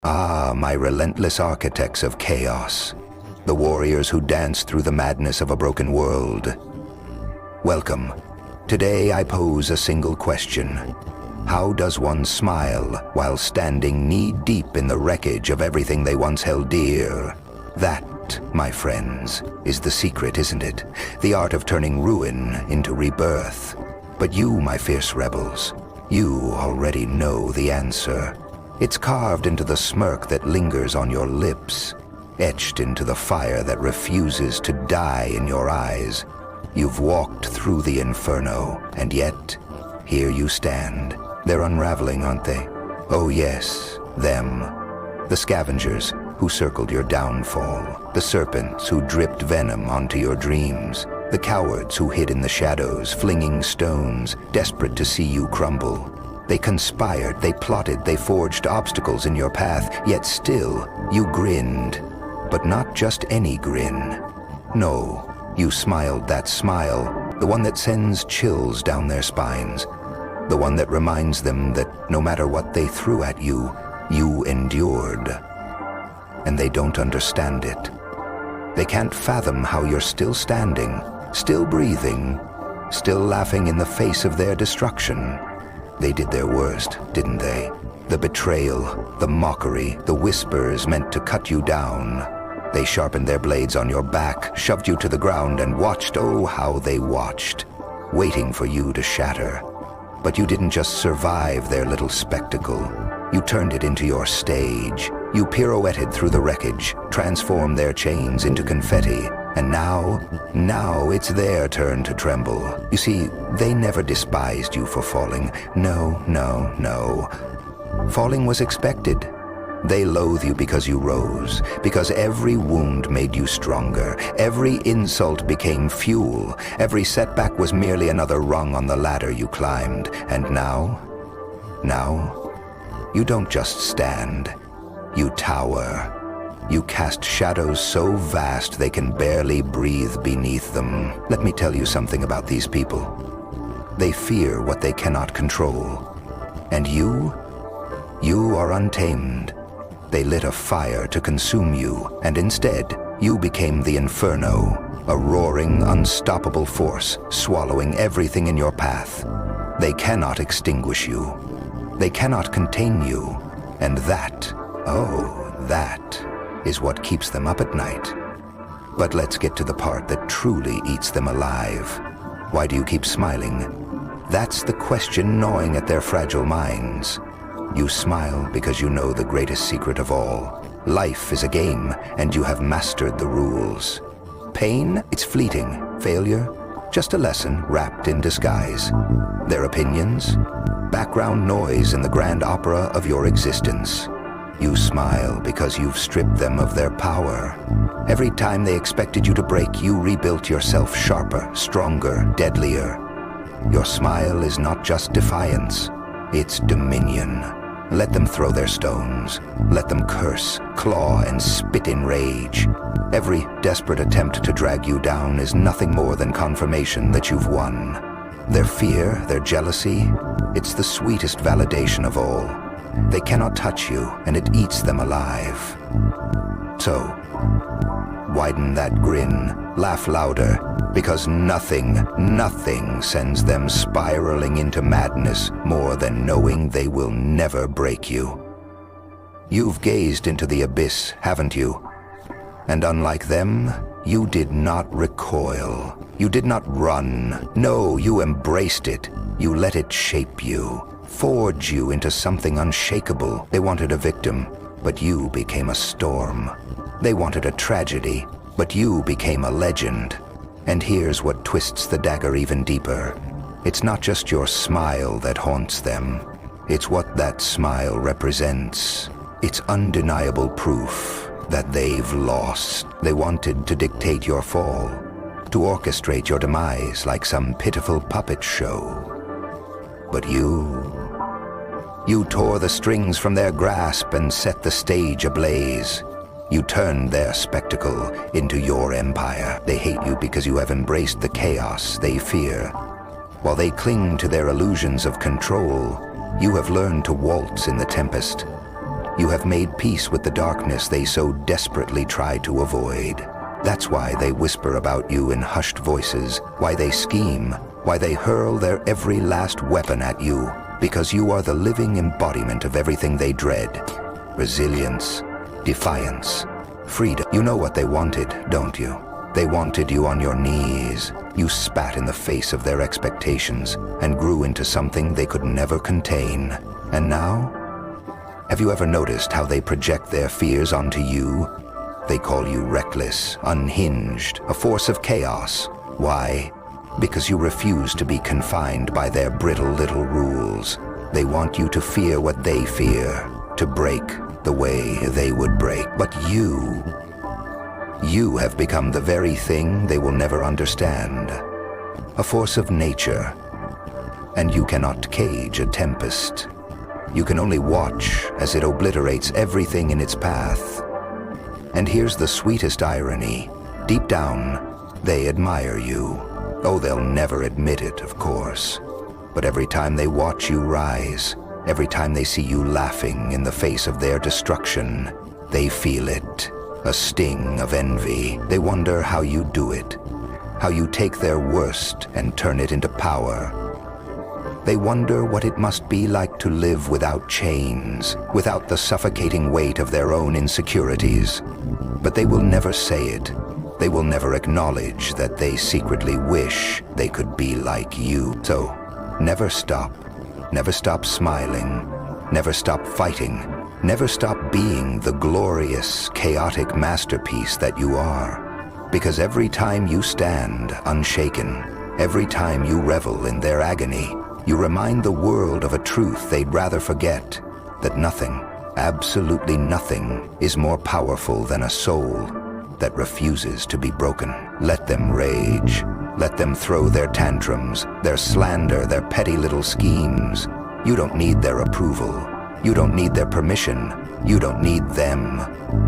Ah, my relentless architects of chaos, the warriors who dance through the madness of a broken world. Welcome. Today I pose a single question. How does one smile while standing knee-deep in the wreckage of everything they once held dear? That, my friends, is the secret, isn't it? The art of turning ruin into rebirth. But you, my fierce rebels, you already know the answer. It's carved into the smirk that lingers on your lips, etched into the fire that refuses to die in your eyes. You've walked through the inferno, and yet, here you stand. They're unraveling, aren't they? Oh yes, them. The scavengers who circled your downfall, the serpents who dripped venom onto your dreams, the cowards who hid in the shadows, flinging stones, desperate to see you crumble. They conspired, they plotted, they forged obstacles in your path, yet still you grinned. But not just any grin. No, you smiled that smile, the one that sends chills down their spines, the one that reminds them that no matter what they threw at you, you endured. And they don't understand it. They can't fathom how you're still standing, still breathing, still laughing in the face of their destruction. They did their worst, didn't they? The betrayal, the mockery, the whispers meant to cut you down. They sharpened their blades on your back, shoved you to the ground, and watched, oh how they watched, waiting for you to shatter. But you didn't just survive their little spectacle. You turned it into your stage. You pirouetted through the wreckage, transformed their chains into confetti. And now it's their turn to tremble. You see, they never despised you for falling. No, no, no. Falling was expected. They loathe you because you rose, because every wound made you stronger. Every insult became fuel. Every setback was merely another rung on the ladder you climbed. And now, you don't just stand. You tower. You cast shadows so vast they can barely breathe beneath them. Let me tell you something about these people. They fear what they cannot control. And you are untamed. They lit a fire to consume you, and instead, you became the inferno, a roaring, unstoppable force, swallowing everything in your path. They cannot extinguish you. They cannot contain you. And that, oh, that is what keeps them up at night. But let's get to the part that truly eats them alive. Why do you keep smiling? That's the question gnawing at their fragile minds. You smile because you know the greatest secret of all. Life is a game, and you have mastered the rules. Pain, it's fleeting. Failure, just a lesson wrapped in disguise. Their opinions, background noise in the grand opera of your existence. You smile because you've stripped them of their power. Every time they expected you to break, you rebuilt yourself sharper, stronger, deadlier. Your smile is not just defiance, it's dominion. Let them throw their stones. Let them curse, claw, and spit in rage. Every desperate attempt to drag you down is nothing more than confirmation that you've won. Their fear, their jealousy, it's the sweetest validation of all. They cannot touch you, and it eats them alive. So, widen that grin, laugh louder, because nothing sends them spiraling into madness more than knowing they will never break you. You've gazed into the abyss, haven't you? And unlike them, you did not recoil. You did not run. No, you embraced it. You let it shape you, forge you into something unshakable. They wanted a victim, but you became a storm. They wanted a tragedy, but you became a legend. And here's what twists the dagger even deeper. It's not just your smile that haunts them. It's what that smile represents. It's undeniable proof that they've lost. They wanted to dictate your fall, to orchestrate your demise like some pitiful puppet show. But you tore the strings from their grasp and set the stage ablaze. You turned their spectacle into your empire. They hate you because you have embraced the chaos they fear. While they cling to their illusions of control, you have learned to waltz in the tempest. You have made peace with the darkness they so desperately try to avoid. That's why they whisper about you in hushed voices, why they scheme, why they hurl their every last weapon at you, because you are the living embodiment of everything they dread. Resilience, defiance, freedom. You know what they wanted, don't you? They wanted you on your knees. You spat in the face of their expectations and grew into something they could never contain. And now? Have you ever noticed how they project their fears onto you? They call you reckless, unhinged, a force of chaos. Why? Because you refuse to be confined by their brittle little rules. They want you to fear what they fear, to break the way they would break. But you have become the very thing they will never understand. A force of nature. And you cannot cage a tempest. You can only watch as it obliterates everything in its path. And here's the sweetest irony. Deep down, they admire you. Oh, they'll never admit it, of course. But every time they watch you rise, every time they see you laughing in the face of their destruction, they feel it. A sting of envy. They wonder how you do it. How you take their worst and turn it into power. They wonder what it must be like to live without chains, without the suffocating weight of their own insecurities. But they will never say it. They will never acknowledge that they secretly wish they could be like you. So, never stop. Never stop smiling. Never stop fighting. Never stop being the glorious, chaotic masterpiece that you are. Because every time you stand unshaken, every time you revel in their agony, you remind the world of a truth they'd rather forget, that nothing, absolutely nothing, is more powerful than a soul that refuses to be broken. Let them rage. Let them throw their tantrums, their slander, their petty little schemes. You don't need their approval. You don't need their permission. You don't need them.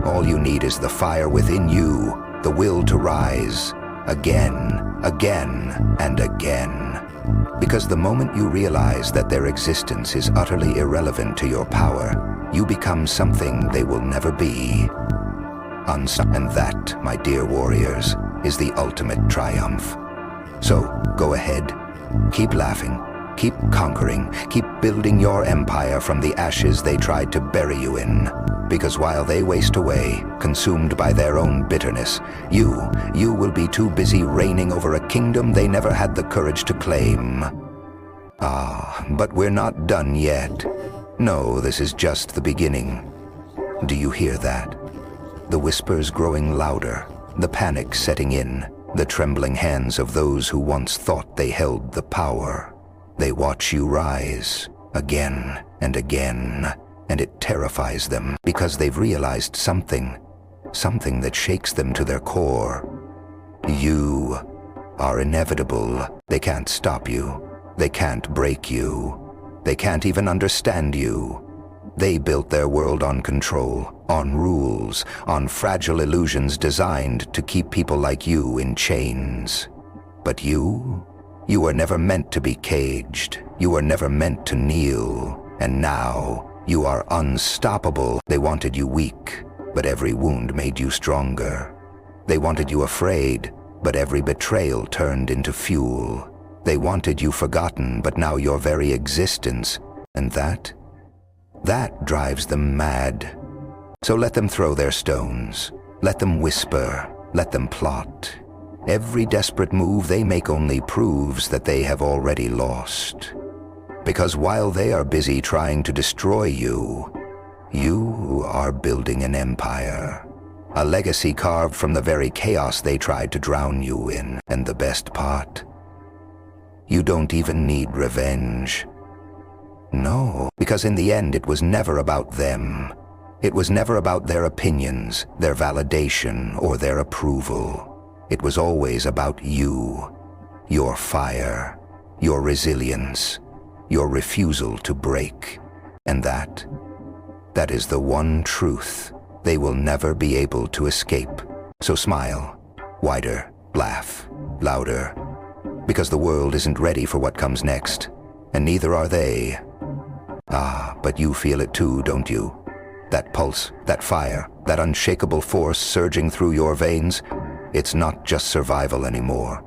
All you need is the fire within you, the will to rise, again, again, and again. Because the moment you realize that their existence is utterly irrelevant to your power, you become something they will never be. And that, my dear warriors, is the ultimate triumph. So, go ahead. Keep laughing. Keep conquering. Keep building your empire from the ashes they tried to bury you in. Because while they waste away, consumed by their own bitterness, you will be too busy reigning over a kingdom they never had the courage to claim. Ah, but we're not done yet. No, this is just the beginning. Do you hear that? The whispers growing louder, the panic setting in, the trembling hands of those who once thought they held the power. They watch you rise, again and again, and it terrifies them because they've realized something that shakes them to their core. You are inevitable. They can't stop you. They can't break you. They can't even understand you. They built their world on control, on rules, on fragile illusions designed to keep people like you in chains. But you were never meant to be caged. You were never meant to kneel. And now, you are unstoppable. They wanted you weak, but every wound made you stronger. They wanted you afraid, but every betrayal turned into fuel. They wanted you forgotten, but now your very existence, and that drives them mad. So let them throw their stones. Let them whisper. Let them plot. Every desperate move they make only proves that they have already lost. Because while they are busy trying to destroy you, you are building an empire. A legacy carved from the very chaos they tried to drown you in. And the best part? You don't even need revenge. No, because in the end it was never about them. It was never about their opinions, their validation, or their approval. It was always about you, your fire, your resilience, your refusal to break. And that is the one truth they will never be able to escape. So smile, wider, laugh, louder, because the world isn't ready for what comes next, and neither are they. Ah, but you feel it too, don't you? That pulse, that fire, that unshakable force surging through your veins, it's not just survival anymore.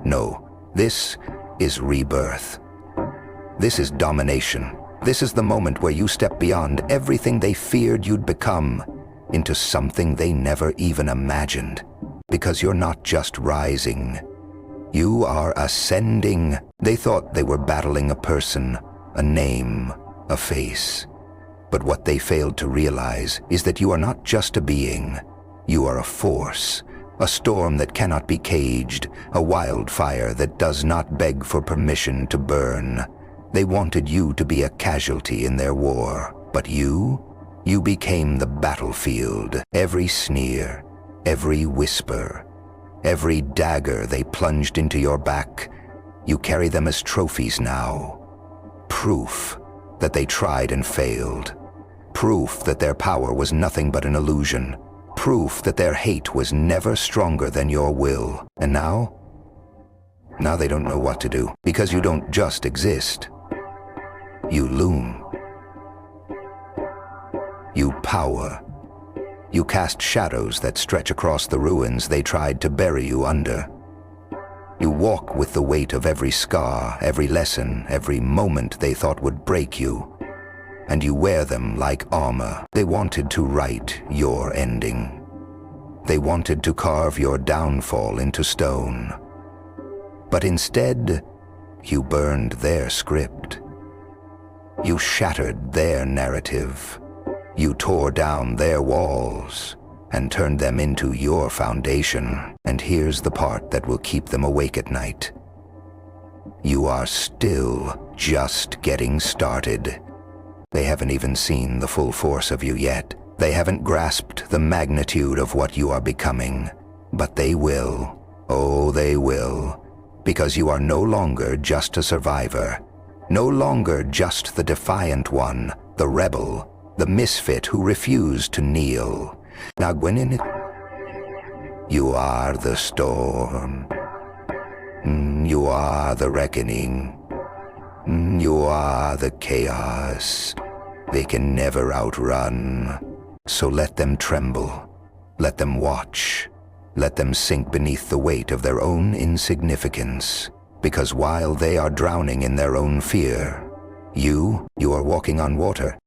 No, this is rebirth. This is domination. This is the moment where you step beyond everything they feared you'd become into something they never even imagined. Because you're not just rising. You are ascending. They thought they were battling a person, a name, a face. But what they failed to realize is that you are not just a being. You are a force, a storm that cannot be caged, a wildfire that does not beg for permission to burn. They wanted you to be a casualty in their war, but you became the battlefield. Every sneer, every whisper, every dagger they plunged into your back, you carry them as trophies now. Proof that they tried and failed. Proof that their power was nothing but an illusion. Proof that their hate was never stronger than your will. And now they don't know what to do, because you don't just exist. You loom. You power. You cast shadows that stretch across the ruins they tried to bury you under. You walk with the weight of every scar, every lesson, every moment they thought would break you. And you wear them like armor. They wanted to write your ending. They wanted to carve your downfall into stone. But instead, you burned their script. You shattered their narrative. You tore down their walls and turned them into your foundation. And here's the part that will keep them awake at night. You are still just getting started. They haven't even seen the full force of you yet. They haven't grasped the magnitude of what you are becoming. But they will. Oh, they will. Because you are no longer just a survivor. No longer just the defiant one, the rebel, the misfit who refused to kneel. Now, Gwenyn, you are the storm. You are the reckoning. You are the chaos they can never outrun. So let them tremble. Let them watch. Let them sink beneath the weight of their own insignificance. Because while they are drowning in their own fear, you are walking on water.